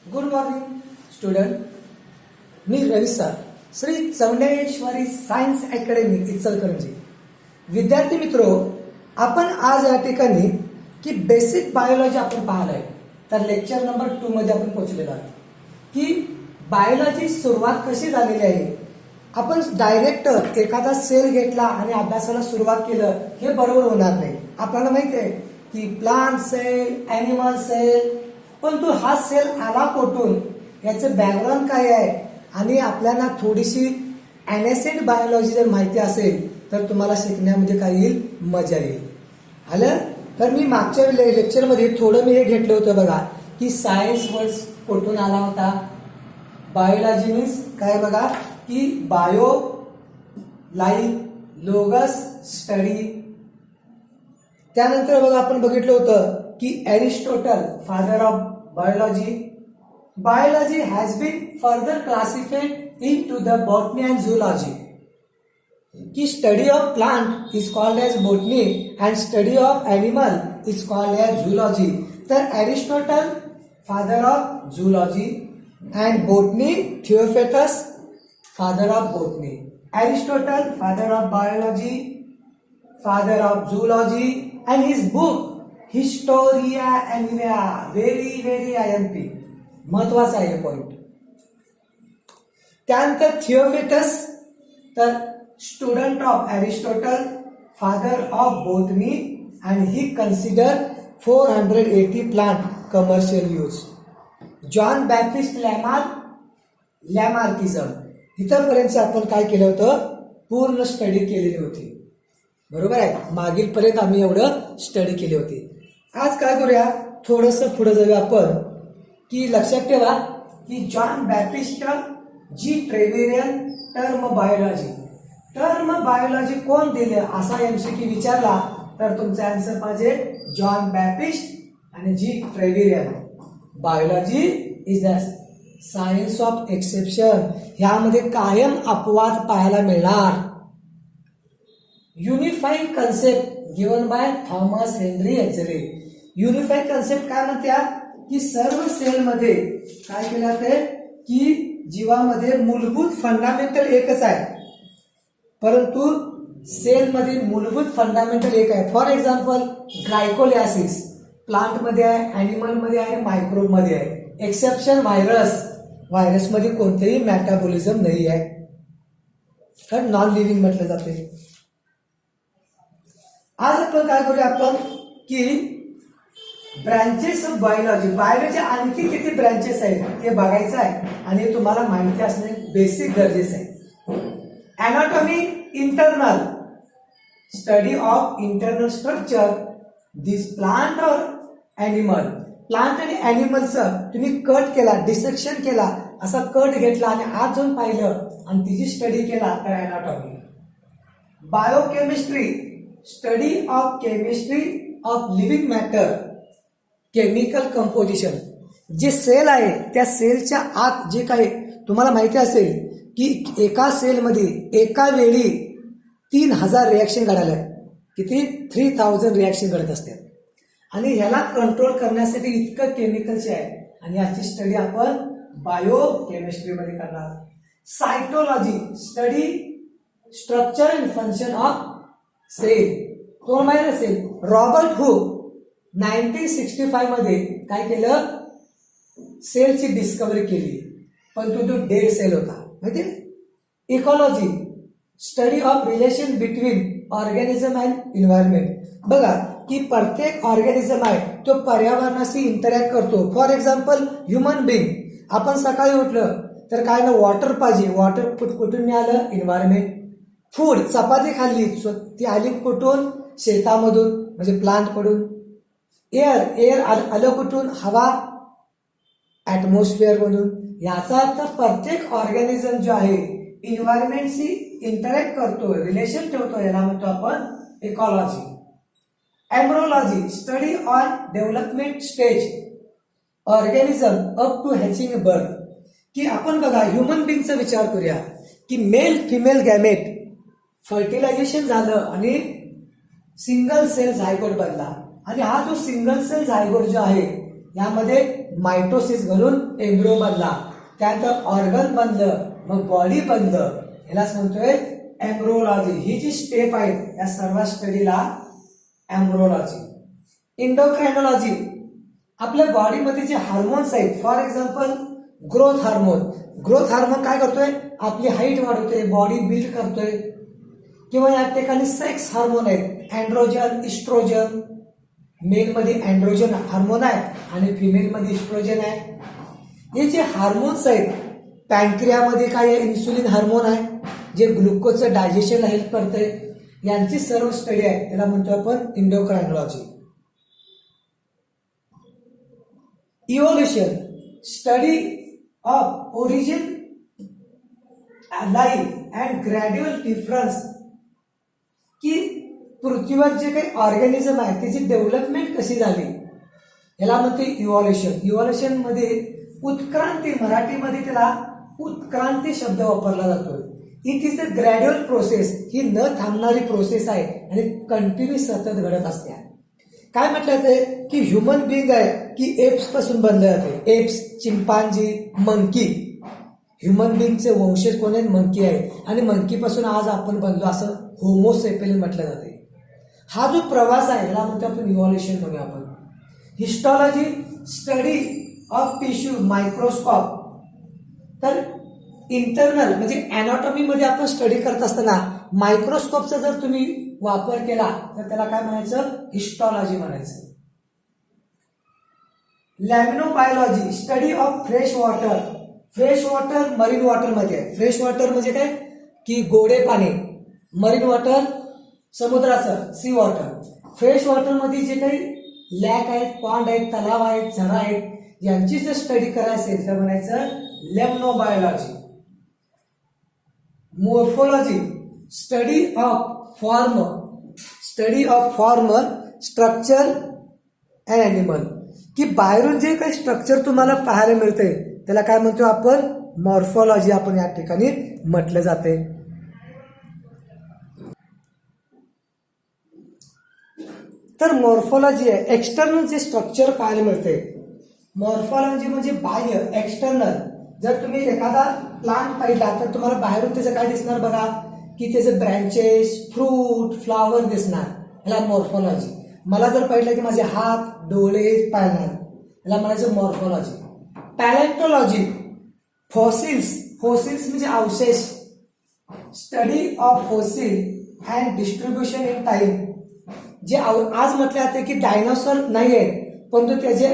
Good morning student. मी Ravi sir, Shri Chaundeshwari science academy Ichalkaranji. विद्यार्थी मित्रो, आपण आज या ठिकाणी की बेसिक बायोलॉजी आपण पाहलाय. तर लेक्चर नंबर 2 मध्ये आपण पोहोचलेलो आहे की बायोलॉजी सुरुवात कशी झालेली आहे. आपण डायरेक्ट एखादा सेल घेतला आणि अभ्यासाला सुरुवात केलं हे बरोबर होणार नाही. आपल्याला माहिती आहे की प्लांट सेल, ॲनिमल सेल, पण तो हा सेल आला कुठून, याचं बॅकग्राऊंड काय आहे आणि आपल्याला थोडीशी ॲनेसेंट बायोलॉजी जर माहिती असेल तर तुम्हाला शिकण्यामध्ये काय येईल, मजा येईल. आलं. तर मी मागच्या लेक्चरमध्ये थोडं मी हे घेतलं होतं बघा की सायन्स वर्ड कुठून आला होता. बायोलॉजी मीन्स काय बघा की बायो लाईफ, लोगस स्टडी. त्यानंतर बघा आपण बघितलं होतं की Aristotle father of biology. Biology has been further classified into the botany and zoology. की study of plant is called as botany and study of animal is called as zoology. तर Aristotle father of zoology and botany Theophrastus father of botany. Aristotle, father of biology, father of zoology, and his book Historia Animae, very IMP, महत्वाचा आहे point. त्यानंतर Theophrastus, तर student of Aristotle, father of botany, and he consider 480 plant commercial use. John Baptiste Lamarckism. इथपर्यंत आपण काय केलं होतं, पूर्ण स्टडी केलेली होती. बरोबर आहे. मागील पर्यंत आम्ही एवढं स्टडी केली होती. आज काय करूया, थोडंसं पुढे जाऊया आपण की लक्षात ठेवा की जॉन बॅप्टिस्ट जी ट्रेव्हिरियन टर्म बायोलॉजी. टर्म बायोलॉजी कोण दिले असा MCQ विचारला तर तुमचा आन्सर पाहिजे जॉन बॅप्टिस्ट आणि G Treviranus. Biology is the science of exception. ह्यामध्ये कायम अपवाद पाहायला मिळणार. Unified concept given by Thomas Henry Huxley. Unified concept काय म्हणत्या की सर्व सेलमध्ये काय केलं ते की जीवामध्ये मूलभूत फंडामेंटल एकच आहे, परंतु सेलमध्ये मूलभूत फंडामेंटल एक आहे. फॉर एक्झाम्पल ग्लायकोलायसिस प्लांटमध्ये आहे, ॲनिमलमध्ये आहे, मायक्रोबमध्ये आहे. एक्सेप्शन व्हायरसमध्ये कोणतेही मेटाबॉलिझम नाही आहे, तर नॉन लिव्हिंग म्हटलं जाते. आज आपण काय करूया आपण की ब्रांचेस ऑफ बायोलॉजी. बायोलॉजी आणखी किती ब्रांचेस आहेत ते बघायचं आहे आणि तुम्हाला माहिती असणे बेसिक गरजेचं आहे. Anatomy internal, study of internal structure this plant और ॲनिमल. प्लांट आणि ॲनिमलचं तुम्ही कट केला, डिसेक्शन केला, असा कट घेतला आणि आत जाऊन पाहिलं आणि तिची स्टडी केला तर anatomy. Biochemistry, study of chemistry of living matter, chemical composition. जे सेल आहे त्या सेलच्या आत जे काही तुम्हाला माहिती असेल की एका सेलमध्ये एका वेळी 3000 रिॲक्शन घडाल्या. किती? 3000 रिॲक्शन घडत असतात आणि ह्याला कंट्रोल करण्यासाठी इतकं केमिकल्स आहे आणि याची स्टडी आपण बायो केमिस्ट्रीमध्ये करणार. Cytology, study structure and function of cell. कोण माहिती असेल, रॉबर्ट हुक 1965 मध्ये काय केलं, सेलची डिस्कव्हरी केली, पण तो डेड सेल होता माहिती. Ecology, study of relation between organism and environment. बघा की प्रत्येक ऑर्गॅनिझम आहे तो पर्यावरणाशी इंटरॅक्ट करतो. फॉर एक्झाम्पल ह्युमन बिंग, आपण सकाळी उठलं तर काय ना वॉटर पाहिजे. वॉटर कुठून मिळालं, इन्व्हायरमेंट. फूड, चपाती खाल्ली ती आली कुठून, शेतामधून म्हणजे प्लांटकडून. एअर आलं कुठून, हवा, ॲटमॉस्फिअर मधून. याचा अर्थ प्रत्येक ऑर्गॅनिझम जो आहे इन्व्हायरमेंटशी इंटरॅक्ट करतो, रिलेशन ठेवतो, याला म्हणतो आपण ecology. Embryology, study on development stage organism up to hatching a birth. की आपण बघा ह्युमन बिंगचा विचार करूया की मेल फिमेल गॅमेट फर्टिलायझेशन झालं आणि सिंगल सेल झायगोट बनला आणि हा जो सिंगल सेल झायगोट जो आहे यामध्ये मायटोसिस घडून एम्ब्रियो बनला, त्यानंतर ऑर्गन बनलं, मग बॉडी बनलं, यालाच म्हणतोय एम्ब्रियोलॉजी. ही जी स्टेप आहे या सर्व स्टडीला एम्ब्रियोलॉजी. इंडोक्रायनॉलॉजी, आपल्या बॉडीमध्ये जे हार्मोन्स आहेत, for example growth hormone. Growth hormone काय करतोय, आपली हाईट वाढवतोय, बॉडी बिल्ड करतोय. किंवा या ठिकाणी सेक्स हार्मोन आहेत, अँड्रोजन, इस्ट्रोजन. मेल मध्ये अँड्रोजन हार्मोन आहे आणि फिमेल मध्ये इस्ट्रोजन आहे. हे जे हार्मोन्स आहेत, पॅनक्रियामध्ये काय आहे, इन्सुलिन हार्मोन आहे जे ग्लुकोजचं डायजेशनला हेल्प करतंय. यांची सर्व स्टडी आहे, त्याला म्हणतो आपण endocrinology. Evolution, study of origin, life and gradual difference, की पृथ्वीवर जे काही ऑर्गॅनिझम आहे त्याची डेव्हलपमेंट कशी झाली, याला म्हणते इव्हॉल्युशन. इव्हॉल्युशन मध्ये उत्क्रांती, मराठीमध्ये त्याला उत्क्रांती शब्द वापरला जातो. It is the gradual process, ही न थांबणारी प्रोसेस आहे आणि कंटिन्यू सतत घडत असते. काय म्हटलं जाते की ह्युमन बिंग आहे की एप्स पासून बनले जाते. Apps, chimpanzee, monkey. ह्युमन बिंगचे वंशज कोण आहेत, मंकी आहेत, आणि मंकी पासून आज आपण बनलो असं होमोसेपियन म्हटलं जाते. हा जो प्रवास आहे याला म्हणतो आपण इव्हॉल्युशन म्हणूया आपण. हिस्टॉलॉजी, स्टडी ऑफ टिश्यू मायक्रोस्कोप. तर इंटरनल म्हणजे अॅनाटॉमी मध्ये आपण स्टडी करत असताना मायक्रोस्कोपचा जर तुम्ही वापर केला तर त्याला काय म्हणायचं, हिस्टॉलॉजी म्हणायचं. Limnobiology, study of fresh water. Fresh water marine water मध्ये आहे. फ्रेश वॉटर म्हणजे काय की गोडे पाणी, मरीन वॉटर समुद्राचं, सी वॉटर. फ्रेश वॉटर मध्ये जे काही लॅक आहेत, पॉन्ड आहेत, तलाव आहेत, झरा आहेत, यांची जर स्टडी करायची असेल तर म्हणायचं limnobiology. Morphology, study of form, study of form, structure and animal, की बाहेरून जे काही स्ट्रक्चर तुम्हाला पाहायला मिळते त्याला काय म्हणतो आपण, मॉर्फोलॉजी आपण या ठिकाणी म्हटलं जाते. तर मॉर्फोलॉजी आहे, एक्सटर्नल जे स्ट्रक्चर पाहायला मिळते. मॉर्फोलॉजी म्हणजे बाह्य, एक्सटर्नल. जर तुम्ही एखादा प्लांट पाहिला तर तुम्हाला बाहेरून त्याचं काय दिसणार बघा, की त्याचे ब्रँचेस, फ्रूट, फ्लावर दिसणार, याला मॉर्फोलॉजी. मला जर पाहिलं की माझे हात, डोळे पाहणार, याला म्हणायचं मॉर्फोलॉजी. पॅलेंटोलॉजी, फॉसिल्स. फॉसिल्स म्हणजे अवशेष, study of fossil and distribution in time. जे आज म्हटले जाते की डायनासॉर नाही आहेत परंतु त्याचे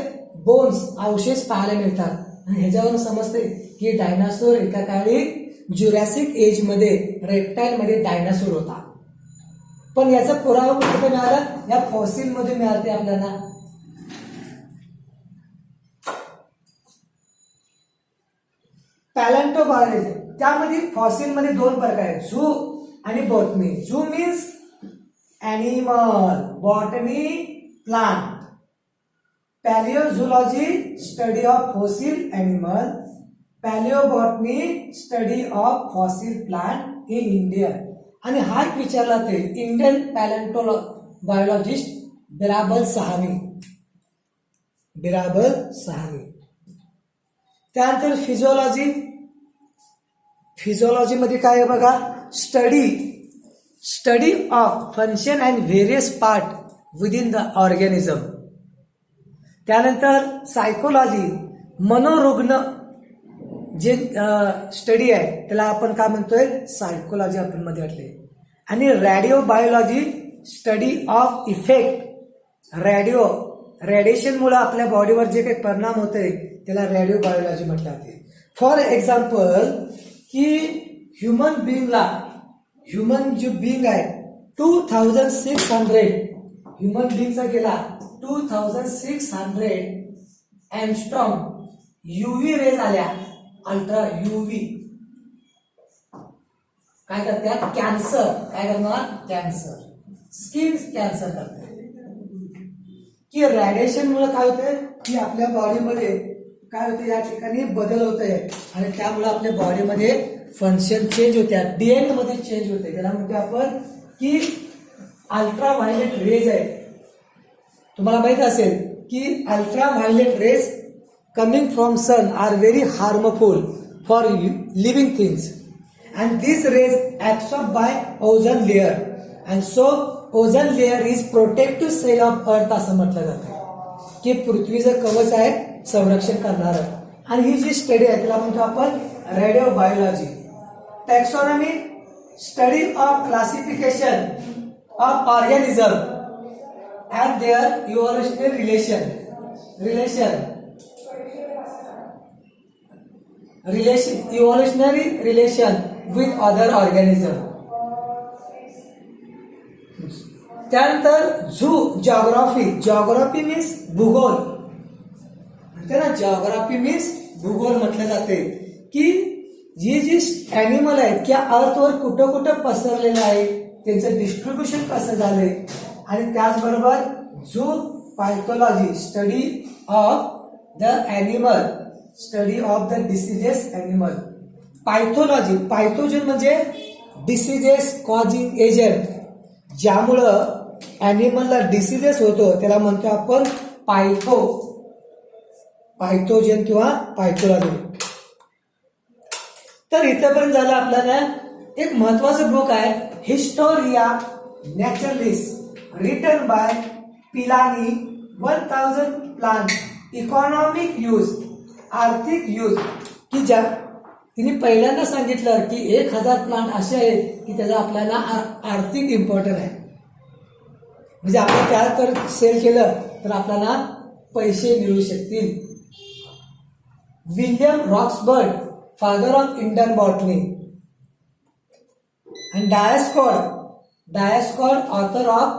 बोन्स, अवशेष पाहायला मिळतात, आणि ह्याच्यावरून समजते की डायनासोर एका काळी ज्युरॅसिक एज मध्ये, रेप्टाईल मध्ये डायनासोर होता. पण याचा पुरावा कुठे मिळाला, या फॉसिल मध्ये मिळाले आपल्याला. पॅलेंटोबायोलॉजी, त्यामध्ये फॉसिल मध्ये दोन प्रकार आहेत, झू आणि botany. Zoo means animal, botany plant. Palaeozoology, study of fossil animal. Palaeobotany, study of fossil plant in India. आणि हा एक विचारला ते इंडियन पॅलेंटोबायोलॉजिस्ट बिराबल सहानी. बिराबल सहानी. त्यानंतर फिजिओलॉजी. फिजिओलॉजी मध्ये काय आहे बघा, study of function and various part within the organism. त्यानंतर सायकोलॉजी, मनोरुग्ण जे स्टडी आहे त्याला आपण काय म्हणतोय, सायकोलॉजी आपण मध्ये वाटले. आणि रेडिओबायोलॉजी, स्टडी ऑफ इफेक्ट. रेडिएशनमुळे आपल्या बॉडीवर जे काही परिणाम होते त्याला रेडिओबायोलॉजी म्हटलं जाते. फॉर एक्झाम्पल की ह्युमन जो बिंग आहे 2600, ह्युमन बिंगचा गेला 2600 एंगस्ट्रॉम युव्ही रेज आल्या, अल्ट्रा युव्ही. काय करतात, कॅन्सर. काय करणार, कॅन्सर, स्किन कॅन्सर करते. की रेडिएशनमुळे काय होतंय की आपल्या बॉडीमध्ये काय होते, या ठिकाणी बदल होत आहे आणि त्यामुळे आपल्या बॉडीमध्ये फंक्शन चेंज होत्या, डीएनए मध्ये चेंज होते. त्याला म्हणतो आपण की अल्ट्रा व्हायलेट रेज आहे. तुम्हाला माहित असेल की ultraviolet rays coming from sun are very harmful for living things and this rays absorb by ozone layer and so ozone layer is protective cell of earth असं म्हटलं जातं की पृथ्वीचं कवच आहे संरक्षण करणारं. आणि ही जी स्टडी आहे त्याला म्हणतो आपण radio biology. Taxonomy study of classification of organism and their evolutionary relation evolutionary relation with other organism. त्यानंतर जॉग्राफी मीन्स भूगोल. जॉग्राफी मीन्स भूगोल म्हटलं जाते की जी ॲनिमल आहेत त्या अर्थवर कुठं कुठं पसरलेलं आहे, त्यांचं डिस्ट्रीब्युशन कसं झालंय. आणि त्याचबरोबर pathology study of the animal, study of the diseases animal. Pathogen म्हणजे डिसीजेस कॉजिंग एजंट, ज्यामुळं ॲनिमलला डिसीजेस होतो त्याला म्हणतो आपण पायथोजन किंवा पायथोलॉजी. तर इथंपर्यंत झालं आपल्याला. एक महत्वाचं बुक आहे Historia Naturalis written by Pliny. 1000 plant economic use, आर्थिक यूज, की ज्या तिने पहिल्यांदा सांगितलं की 1000 प्लांट असे आहेत की त्याचा आपल्याला आर्थिक इम्पॉर्टंट आहे. म्हणजे आपण त्या तर सेल केलं तर आपल्याला पैसे मिळू शकतील. William Roxburgh, father of Indian botany. आणि Dioscorides author of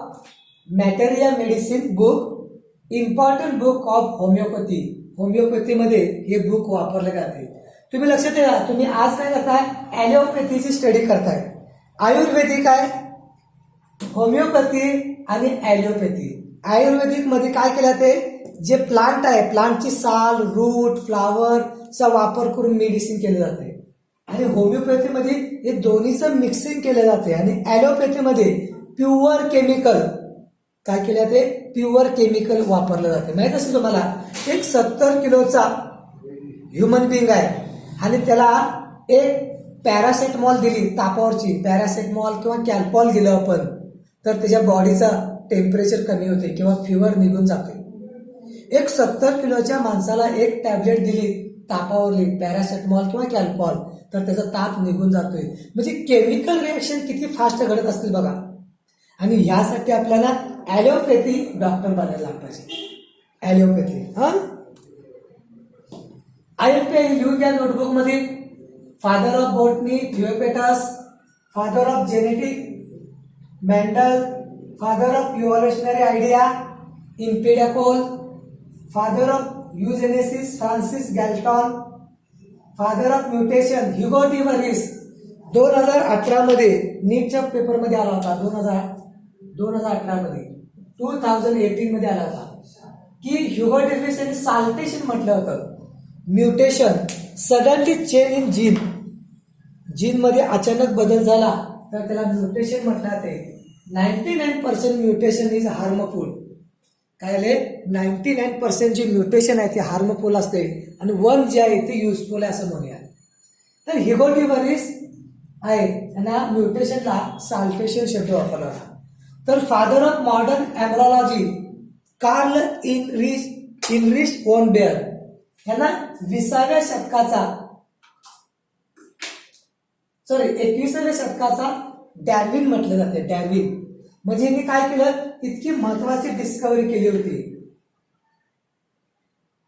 materia medicine book, important book of homoeopathy. होमिओपॅथीमध्ये हे बुक वापरले जाते. तुम्ही लक्षात ठेवा, तुम्ही आज काय करताय, ॲलोपॅथीची स्टडी करताय. आयुर्वेदिक आहे, होमिओपॅथी आणि ॲलोपॅथी. आयुर्वेदिक मध्ये काय केलं ते जे प्लांट आहे, प्लांटची साल, रूट, फ्लावरचा वापर करून मेडिसिन केले जाते. आणि होमिओपॅथीमध्ये हे दोन्हीचं मिक्सिंग केलं जाते. आणि ॲलोपॅथीमध्ये प्युअर केमिकल काय केलं जाते, प्युअर केमिकल वापरलं जाते. माहित असेल तुम्हाला, एक 70 किलोचा ह्युमन बिंग आहे आणि त्याला एक पॅरासेटमॉल दिली तापावरची, पॅरासेटमॉल किंवा कॅल्पॉल दिलं आपण, तर त्याच्या बॉडीचा टेम्परेचर कमी होते किंवा फिवर निघून जाते. एक 70 किलोच्या माणसाला एक टॅबलेट दिली तापावरली, पॅरासेटमॉल किंवा कॅल्पॉल, तर त्याचा ताप निघून जातोय. म्हणजे केमिकल रिएक्शन किती फास्ट घडत असतील बघा. आणि यासाठी आपल्याला ॲलोपॅथी डॉक्टर बनायला पाहिजे. ॲलोपॅथी IUP लिहून घ्या नोटबुक मध्ये. Father of botany Theophrastus, father of genetic Mendel, father of evolutionary idea Empedocles, father of eugenesis Francis Galton, father of mutation Hugo de Vries. 2018 मध्ये नीटच्या पेपरमध्ये आला होता. 2018 मध्ये 2018 मध्ये आला होता की ह्युगो डी व्हरिस यांनी साल्टेशन म्हटलं होतं. Mutation, suddenly change in gene मध्ये अचानक बदल झाला तर त्याला म्युटेशन म्हटलं जाते. 99% म्युटेशन इज हार्मफुल. काय आले, 99% जे म्युटेशन आहे ते हार्मफुल असते आणि 1 जे आहे ते युजफुल आहे असं म्हणूया. तर ह्युगो डी व्हरिस आहे त्यांना म्युटेशनला साल्टेशन शब्द वापरला होता. तर father of modern embryology Karl Heinrich von Baer यांना 21व्या शतकाचा डार्विन म्हटलं जाते. डार्विन म्हणजे यांनी काय केलं, इतकी महत्वाची डिस्कव्हरी केली होती.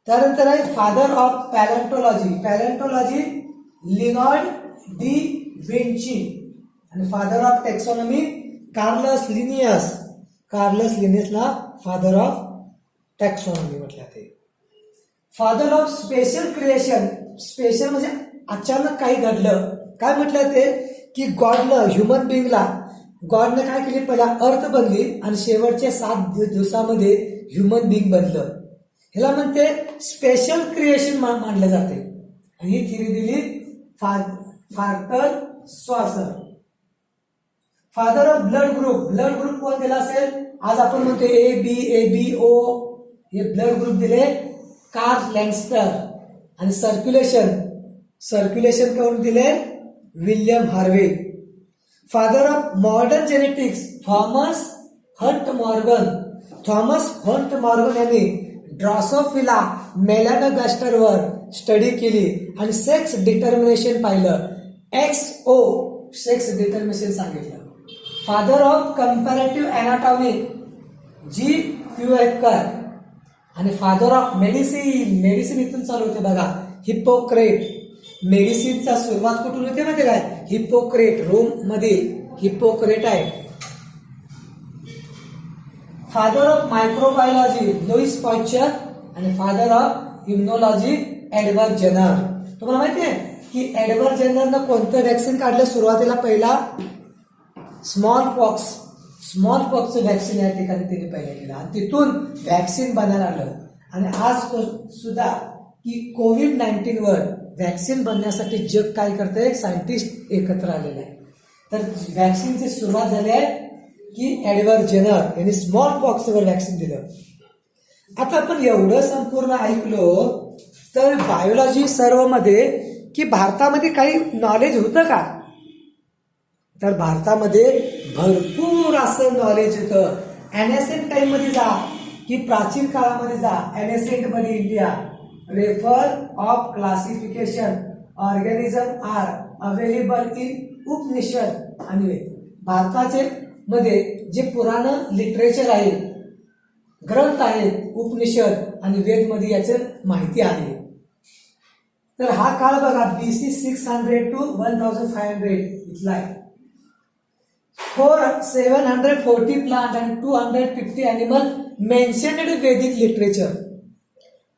त्यानंतर आहे father of palaeontology Leonardo da Vinci. आणि फादर ऑफ टेक्सॉनॉमी कार्लस लिनियसला फादर ऑफ टॅक्सॉनॉमी म्हटलं जाते. Father of special creation, special म्हणजे अचानक काही घडलं. काय म्हटलं ते की गॉडनं काय केली, पहिला अर्थ बनली आणि शेवटच्या 7 दिवसामध्ये ह्युमन बिंग बनलं. ह्याला म्हणते स्पेशल क्रिएशन मानलं जाते. आणि ही थिअरी दिली father saucer. Father of blood group कोण दिला असेल, आज आपण म्हणतो AB, O हे ब्लड ग्रुप दिले कार्ल लँगस्टर. आणि सर्क्युलेशन कोण दिले? William Harvey. Father of modern genetics Thomas Hunt Morgan यांनी ड्रॉसोफिला मेलॅनोगास्टरवर स्टडी केली आणि सेक्स डिटर्मिनेशन पाहिलं. XO सेक्स डिटर्मिनेशन सांगितलं. Father of comparative anatomy G. क्युएकर. आणि फादर ऑफ मेडिसिन इथून चालू होते बघा, हिप्पोक्रेट. मेडिसिनचा सुरुवात कुठून होते माहिती काय? हिप्पोक्रेट, रोम मधील हिप्पोक्रेट आहे. Father of microbiology Louis Pasteur. आणि father of immunology Edward Jenner. तुम्हाला माहिती आहे की एडवर्ड जेनरनं कोणतं व्हॅक्सिन काढलं सुरुवातीला? पहिला स्मॉलपॉक्सचं व्हॅक्सिन या ठिकाणी त्यांनी पहिलं केलं आणि तिथून व्हॅक्सिन बनायला आलं. आणि आज सुद्धा की कोविड-19 वर व्हॅक्सिन बनण्यासाठी जग काय करते? सायंटिस्ट एकत्र आलेले आहे. तर व्हॅक्सिनची सुरुवात झाली आहे की एडवर्ड जेनर यांनी स्मॉलपॉक्सवर व्हॅक्सिन दिलं. आता आपण एवढं संपूर्ण ऐकलो तर बायोलॉजी सर्वमध्ये की भारतामध्ये काही नॉलेज होतं का? तर भारतामध्ये भरपूर असं नॉलेज होतं. एनएसएन टाइम मध्ये जा की प्राचीन काळामध्ये जा, एनएसएन मध्ये India refer of classification organism are available in Upanishad आणि वेद. भारताचे मध्ये जे पुराण लिटरेचर आहे, ग्रंथ आहेत, उपनिषद आणि वेद मध्ये याची माहिती आहे. तर हा काळ बघा BC 600 to 1500 इथला आहे. 740 plant and 250 animal mentioned Vedic literature.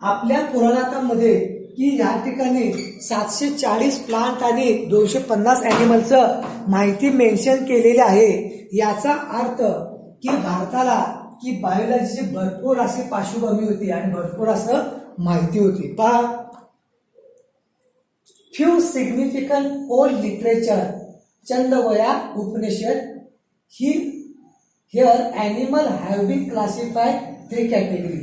आपल्या पुराणामध्ये की या ठिकाणी 740 प्लांट आणि 250 एनिमलचं माहिती मेन्शन केलेली आहे. याचा अर्थ की भारताला की बायोलॉजीची भरपूर अशी पार्श्वभूमी होती आणि भरपूर असं माहिती होती. पहा, few significant old literature Chandogya Upanishad. Here animal have been classified 3 category.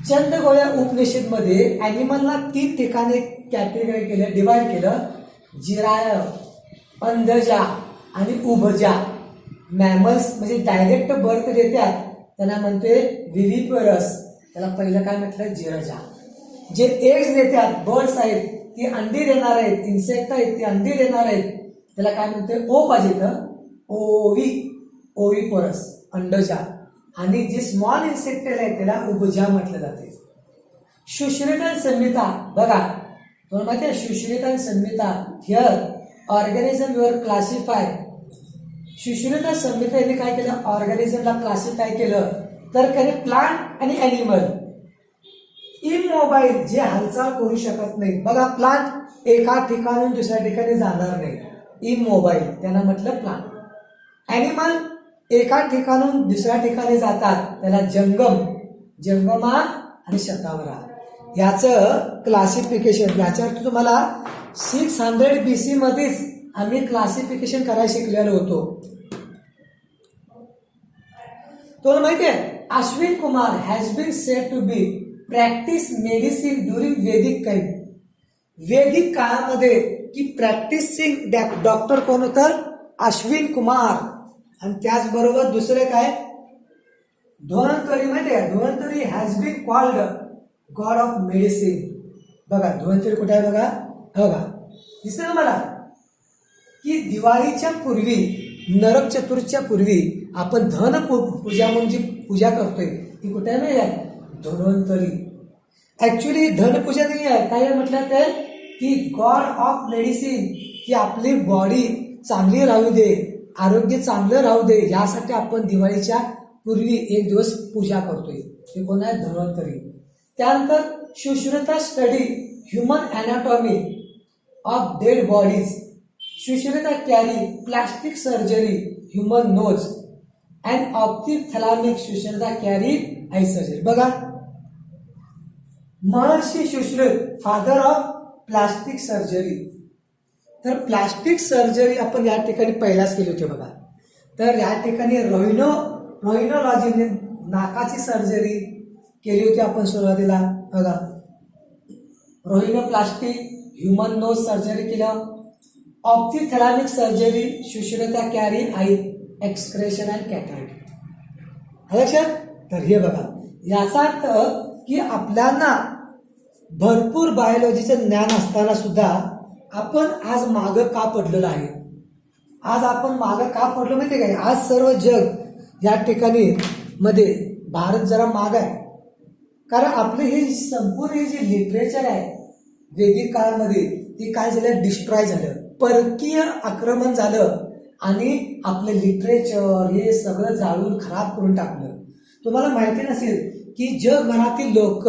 Chandogya Upanishad मध्ये अॅनिमलला 3 ठिकाणी कॅटेगरी केलं, डिवाइड केलं. जिराय, अंधजा आणि उभजा. मॅमल्स म्हणजे डायरेक्ट बर्थ देतात त्यांना म्हणते विविपरस, त्याला पहिलं काय म्हटलं? जिरजा. जे एग्स देतात, बर्ड्स आहेत, ती अंडी देणार आहेत, इन्सेक्ट आहेत ती अंडी देणार आहेत, त्याला काय म्हणते? ओ पाहिजे तर ओविपोरस, अंडजा. आणि जे स्मॉल इन्सेक्ट आहेत त्याला उभजा म्हटलं जाते. सुश्रुतन संहिता बघा, तुम्हाला माहिती आहे Sushruta Samhita. Here organism are classify. Sushruta संहितेने काय केलं? ऑर्गॅनिझमला क्लासिफाय केलं. तर काही प्लांट आणि एनिमल इमोबाईल, जे हालचाल करू शकत नाही. बघा, प्लांट एका ठिकाणून दुसऱ्या ठिकाणी जाणार नाही, इमोबाईल, त्यांना म्हटलं प्लांट. एनिमल एका ठिकाणून दुसऱ्या ठिकाणी जातात, त्याला जंगमा आणि शतावरा. याचं क्लासिफिकेशन, याच्यावर तुम्हाला 600 BC मध्येच आम्ही क्लासिफिकेशन करायला शिकलेलो होतो. तुम्हाला माहिती आहे Ashwin Kumar has been said to be practice medicine during Vedic time. Vedic काळामध्ये की प्रॅक्टिसिंग डॉक्टर कोण होतं? अश्विन कुमार. आणि त्याचबरोबर दुसरे काय? धन्वंतरी. माहिती आहे Dhanvantari has been called god of medicine. बघा धन्वंतरी कुठे आहे? बघा दिसतं ना मला की दिवाळीच्या पूर्वी, नरक चतुर्थीच्या पूर्वी आपण धन पूजा म्हणून जी पूजा करतोय ती कुठे आहे? धन्वंतरी. ऍक्च्युली धनपूजा नाही आहे, काय म्हटलं तर की गॉड ऑफ मेडिसिन, की आपली बॉडी चांगली राहू दे, आरोग्य चांगलं राहू दे, यासाठी आपण दिवाळीच्या पूर्वी एक दिवस पूजा करतोय. ते कोण आहे? धन्वंतरी. त्यानंतर Sushruta study human anatomy of dead bodies. Sushruta carry plastic surgery human nose and ophthalmic. Sushruta carry eye surgery. बघा, Maharshi Sushrut father of plastic surgery. तर प्लास्टिक सर्जरी आपण या ठिकाणी पहिलाच केली होती बघा. तर या ठिकाणी रोहिनोलॉजी नाकाची सर्जरी, केली होती आपण सुरुवातीला बघा. रोहिणोप्लास्टी, ह्युमन नोज सर्जरी केलं, ophthalmic surgery, Sushruta carry, eye excretion and cataract. लक्षात. तर हे बघा, याचा अर्थ की आपल्याला भरपूर बायोलॉजीचं ज्ञान असताना सुद्धा आपण आज मागं का पडलेलो आहे. आज आपण मागं का पडलो माहिती काय. आज सर्व जग या ठिकाणी मध्ये भारत जरा माग आहे. कारण आपलं हे संपूर्ण हे जे लिटरेचर आहे वैदिक काळामध्ये ते काय झालं, डिस्ट्रॉय झालं, परकीय आक्रमण झालं आणि आपलं लिटरेचर हे सगळं जाळून खराब करून टाकलं. तुम्हाला माहिती नसेल की जगभरातील लोक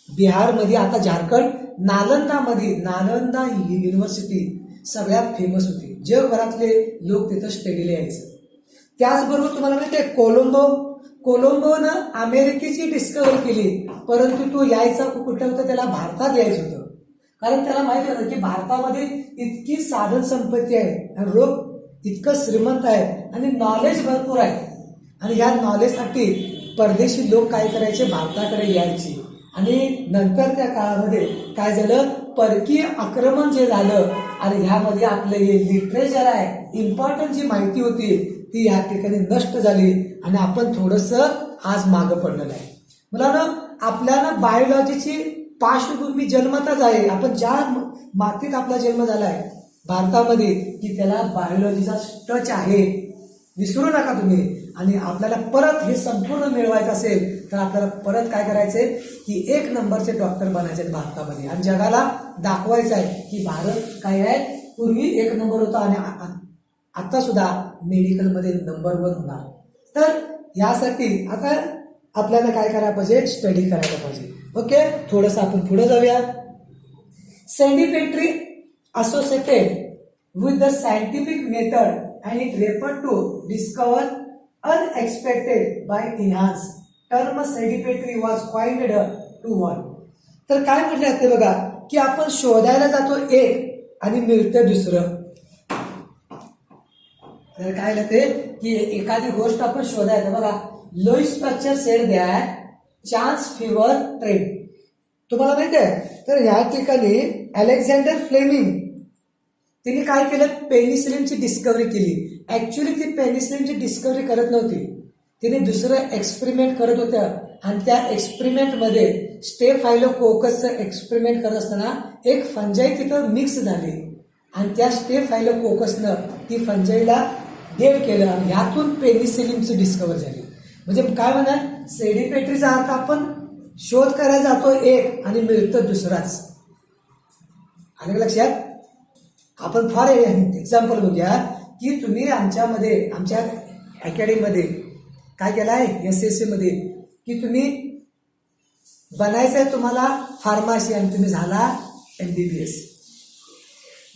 बिहारमध्ये आता झारखंड, नालंदा युनिव्हर्सिटी सगळ्यात फेमस होती. जगभरातले लोक तिथं स्टडीला यायचं. त्याचबरोबर तुम्हाला माहिती आहे कोलंबोनं अमेरिकेची डिस्कव्हरी केली, परंतु तो यायचा कुठं होतं, त्याला भारतात यायचं होतं. कारण त्याला माहिती होतं की भारतामध्ये इतकी साधन संपत्ती आहे आणि लोक इतकं श्रीमंत आहे आणि नॉलेज भरपूर आहे. आणि या नॉलेजसाठी परदेशी लोक काय करायचे, भारताकडे यायचे. आणि नंतर त्या काळामध्ये काय झालं, परकीय आक्रमण जे झालं आणि ह्यामध्ये आपलं हे लिटरेचर आहे, इम्पॉर्टंट जी माहिती होती ती या ठिकाणी नष्ट झाली आणि आपण थोडंसं आज मागं पडलेलं आहे. मुलांनो, आपल्याला बायोलॉजीची पार्श्वभूमी जन्मताच आहे. आपण ज्या मातीत आपला जन्म झालाय भारतामध्ये की त्याला बायोलॉजीचा टच आहे, विसरू नका तुम्ही. आणि आपल्याला परत हे संपूर्ण मिळवायचं असेल तर आपल्याला परत काय करायचंय की 1 नंबरचे डॉक्टर बनायचे भारतामध्ये आणि जगाला दाखवायचं आहे की भारत काय आहे, पूर्वी 1 नंबर होता आणि आता सुद्धा मेडिकलमध्ये नंबर 1 होणार. तर यासाठी आता आपल्याला काय करायला पाहिजे, स्टडी करायला पाहिजे. ओके, थोडंसं आपण पुढे जाऊया. Serendipity associated with the scientific method and it referred to discover unexpected by enhance. Term sedipetry was coined to one. तर काय म्हटलं जाते बघा की आपण शोधायला जातो एक आणि मिळतं दुसरं. तर काय लागते की एखादी गोष्ट आपण शोधायला बघा. Lewis structure said that chance fever trade. तुम्हाला माहिती आहे, तर या ठिकाणी अलेक्झांडर फ्लेमिंग तिने काय केलं, पेनिसिलिनची डिस्कव्हरी केली. ऍक्च्युली ती पेनिसिलिनची डिस्कव्हरी करत नव्हती, तिने दुसरं एक्सपेरिमेंट करत होतं आणि त्या एक्सपेरिमेंटमध्ये स्टेफायलोकोकसचं एक्सपेरिमेंट करत असताना एक फंजाई तिथं मिक्स झाली आणि त्या स्टेफायलोकोकसनं ती फंजाईला डेड केलं आणि ह्यातून पेनिसिलिनची डिस्कव्हरी झाली. म्हणजे काय म्हणा, सेडिपेटरीचा अर्थ आपण शोध करायला जातो एक आणि मिळतं दुसराच. आणि लक्षात, आपण फॉर एक्झाम्पल बघूया की तुम्ही आमच्या अकॅडमीमध्ये काय केलं आहे, SSC मध्ये की तुम्ही बनायचं आहे तुम्हाला फार्मसी आणि तुम्ही झाला MBBS.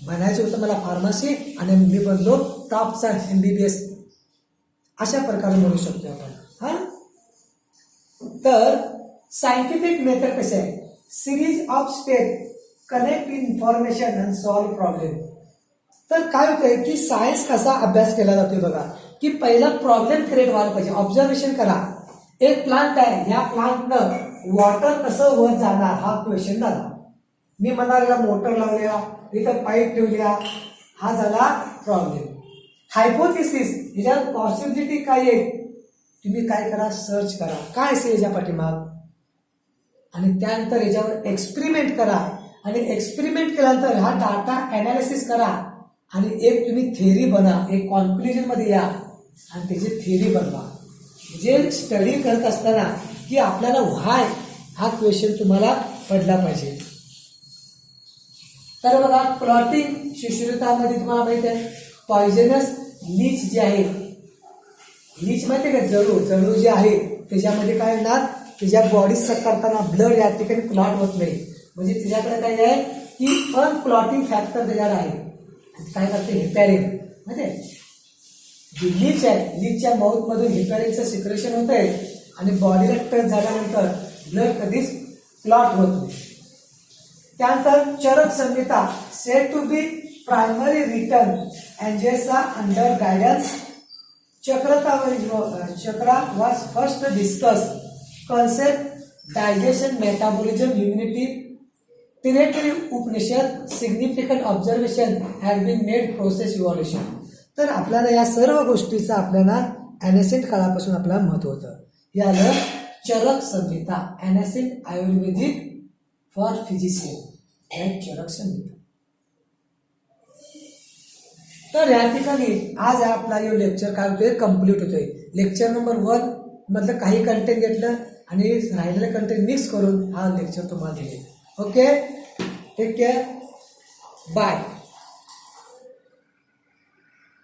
बनायचं होतं मला फार्मसी आणि मी बनलो टॉपचा MBBS. अशा प्रकारे म्हणू शकतो आपण. हा, तर सायंटिफिक मेथड कसे आहे, series of step connect information and solve problem. तर काय होतंय की सायन्स कसा अभ्यास केला जातोय बघा की पहिला प्रॉब्लेम क्रिएट व्हायला पाहिजे. ऑब्झर्वेशन करा, एक प्लांट आहे, ह्या प्लांटनं वॉटर कसं वर जाणार हा क्वेश्चन झाला. मी म्हणाला मोटर लावल्या, इथं पाईप ठेवल्या, हा झाला प्रॉब्लेम. हायपोथेसिस, ह्याच्यात पॉसिबिलिटी काय आहे, तुम्ही काय करा, सर्च करा काय असेल याच्या पाठीमाग आणि त्यानंतर याच्यावर एक्सपेरिमेंट करा आणि एक्सपेरिमेंट केल्यानंतर हा डाटा अनालिसिस करा आणि एक तुम्ही थेअरी बना, एक कॉन्क्लुजन मध्ये या आणि त्याची थेअरी बनवा. जे स्टडी करत असताना की आपल्याला व्हाय हा क्वेश्चन तुम्हाला पडला पाहिजे. तर बघा, क्लॉटिंग सुश्रुतामध्ये तुम्हाला माहिती आहे पॉइझनस लीच जे आहे, लीच माहिती आहे का, जळू जे आहे त्याच्यामध्ये काय होणार, त्याच्या बॉडी सक करताना ब्लड या ठिकाणी क्लॉट होत नाही. म्हणजे त्याच्याकडे काय आहे की अनक्लॉटिंग फॅक्टर त्याच्याकडे आहे. काय करते, हेपॅरिन माहिती आहे, जी लीच आहे, लीचच्या माउथ मधून हेपॅरिनचं सिक्रेशन होत आहे आणि बॉडीला टच झाल्यानंतर ब्लड कधीच क्लॉट होत नाही. त्यानंतर Charak Samhita said to be primary return अँजेसा under guidance Chakra was first discussed. Concept digestion, metabolism, immunity. Territory Upanishad, significant observation had been made process evolution. तर आपल्याला या सर्व गोष्टीचा आपल्याला ॲनेसेंट काळापासून आपल्याला महत्व होतं. हे आलं चरक संहिता, ॲनेसेंट आयुर्वेदिक फॉर फिजिशियन, चरक संहिता. तर या ठिकाणी आज आपला हे लेक्चर काय होतोय, कम्प्लीट होतोय. लेक्चर नंबर 1 मधलं काही कंटेंट घेतलं आणि राहिलेलं कंटेंट मिक्स करून हा लेक्चर तुम्हाला दिले. Okay, take care, bye.